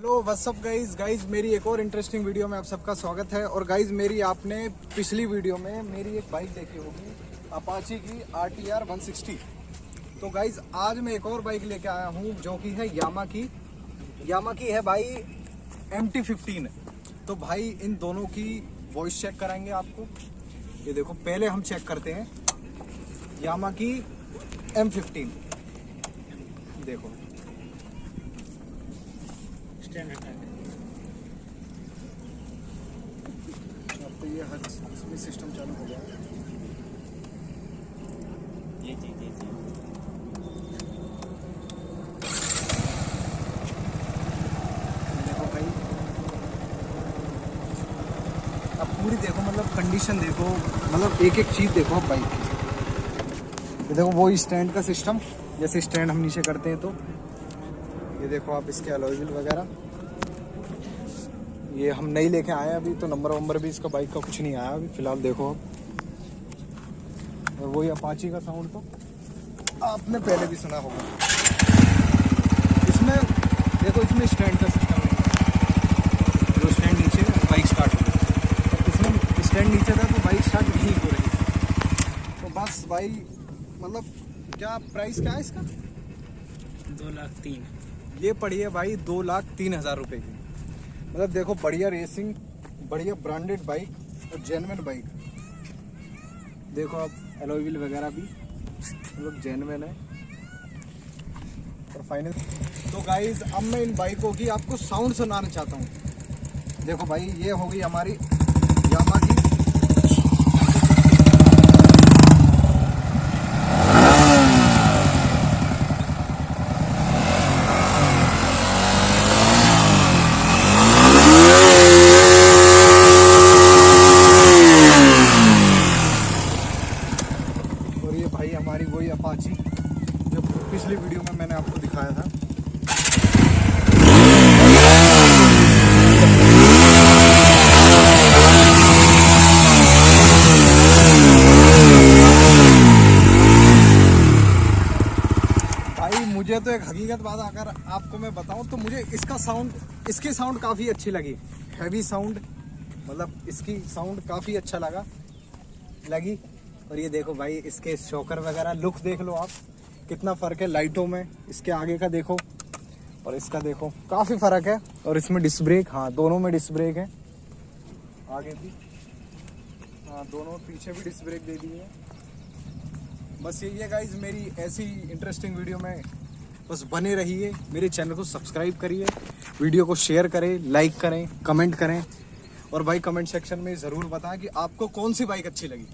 Hello what's up guys मेरी एक और इंटरेस्टिंग वीडियो में आप सबका स्वागत है। और गाइज मेरी आपने पिछली वीडियो में मेरी एक बाइक देखी होगी अपाची की RTR 160। तो गाइज आज मैं एक और बाइक लेके आया हूँ जो कि है यामा की है भाई MT-15। तो भाई इन दोनों की वॉइस चेक कराएंगे आपको। ये देखो पहले हम चेक करते हैं यामा की M15। देखो अब तो ये हर इसमें सिस्टम चालू हो गया है। जी देखो भाई अब पूरी देखो, मतलब कंडीशन देखो, मतलब एक एक चीज देखो अब बाइक की। ये देखो वो स्टैंड का सिस्टम, जैसे स्टैंड हम नीचे करते हैं तो ये देखो आप इसके अलॉय व्हील वगैरह ये हम नहीं लेके आए अभी, तो नंबर भी इसका बाइक का कुछ नहीं आया अभी फिलहाल। देखो अब और वही अपाची का साउंड तो आपने पहले भी सुना होगा। इसमें देखो इसमें स्टैंड का सिस्टम है, जो स्टैंड नीचे बाइक स्टार्ट हो रही, इसमें स्टैंड नीचे था तो बाइक स्टार्ट नहीं हो रही। तो बस भाई मतलब क्या प्राइस क्या है इसका? 2,03,000। ये पड़ी है भाई 2,03,000 रुपये की। मतलब देखो बढ़िया रेसिंग, बढ़िया ब्रांडेड बाइक और जेन्युइन बाइक। देखो आप अलॉय व्हील वगैरह भी मतलब जेन्युइन है। और फाइनल तो गाइज अब मैं इन बाइकों की आपको साउंड सुनाना चाहता हूँ। देखो भाई ये होगी हमारी यामा की और ये भाई हमारी वही अपाची जो पिछली वीडियो में मैंने आपको दिखाया था। भाई मुझे तो एक हकीकत बात अगर आपको मैं बताऊं तो मुझे इसकी साउंड काफ़ी अच्छी लगी। हैवी साउंड, मतलब इसकी साउंड काफ़ी अच्छा लगी। और ये देखो भाई इसके शॉकर वगैरह लुक देख लो आप, कितना फ़र्क है लाइटों में। इसके आगे का देखो और इसका देखो, काफ़ी फ़र्क है। और इसमें डिस्क ब्रेक, हाँ दोनों में डिस्क ब्रेक है, आगे भी, हाँ दोनों पीछे भी डिस्क ब्रेक दे दी है। बस यही है गाइज, मेरी ऐसी इंटरेस्टिंग वीडियो में बस बने रहिए। मेरे चैनल को सब्सक्राइब करिए, वीडियो को शेयर करें, लाइक करें, कमेंट करें। और भाई कमेंट सेक्शन में ज़रूर बताएं कि आपको कौन सी बाइक अच्छी लगी।